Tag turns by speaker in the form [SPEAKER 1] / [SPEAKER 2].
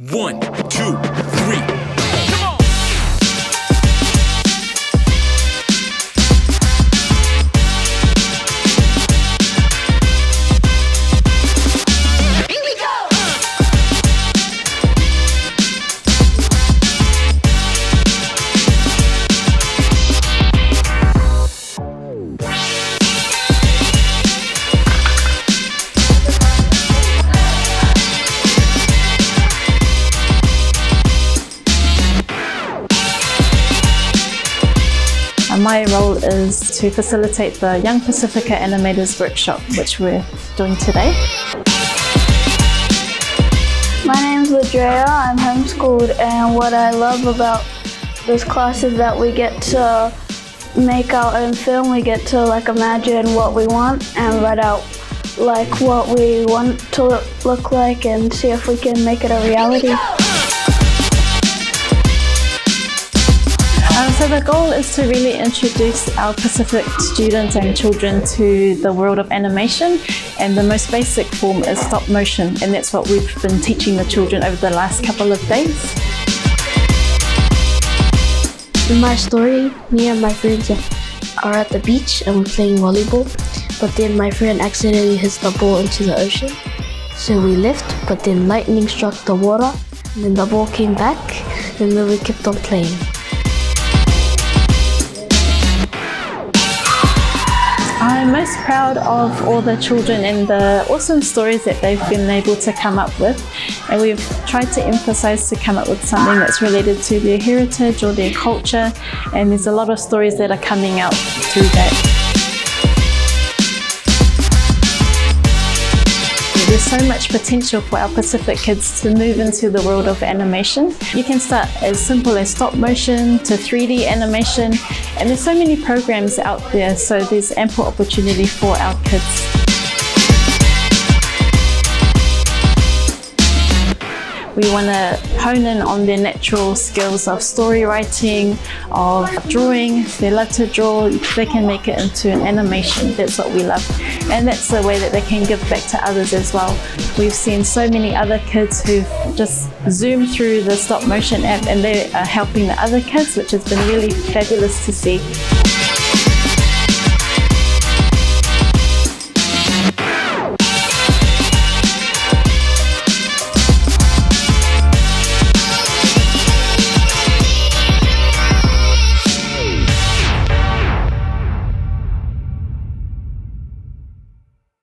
[SPEAKER 1] 1, 2, 3.
[SPEAKER 2] My role is to facilitate the Young Pasifika Animators workshop, which we're doing today.
[SPEAKER 3] My name's Ladrea, I'm homeschooled, and what I love about this class is that we get to make our own film. We get to imagine what we want and write out what we want to look like and see if we can make it a reality.
[SPEAKER 2] So the goal is to really introduce our Pacific students and children to the world of animation, and the most basic form is stop motion, and that's what we've been teaching the children over the last couple of days.
[SPEAKER 4] In my story, me and my friends are at the beach and we're playing volleyball, but then my friend accidentally hits the ball into the ocean. So we left, but then lightning struck the water, and then the ball came back, and then we kept on playing.
[SPEAKER 2] I'm most proud of all the children and the awesome stories that they've been able to come up with, and we've tried to emphasize to come up with something that's related to their heritage or their culture, and there's a lot of stories that are coming out through that. There's so much potential for our Pacific kids to move into the world of animation. You can start as simple as stop motion to 3D animation, and there's so many programs out there, so there's ample opportunity for our kids. We want to hone in on their natural skills of story writing, of drawing. If they love to draw, they can make it into an animation. That's what we love. And that's the way that they can give back to others as well. We've seen so many other kids who've just zoomed through the stop motion app, and they are helping the other kids, which has been really fabulous to see.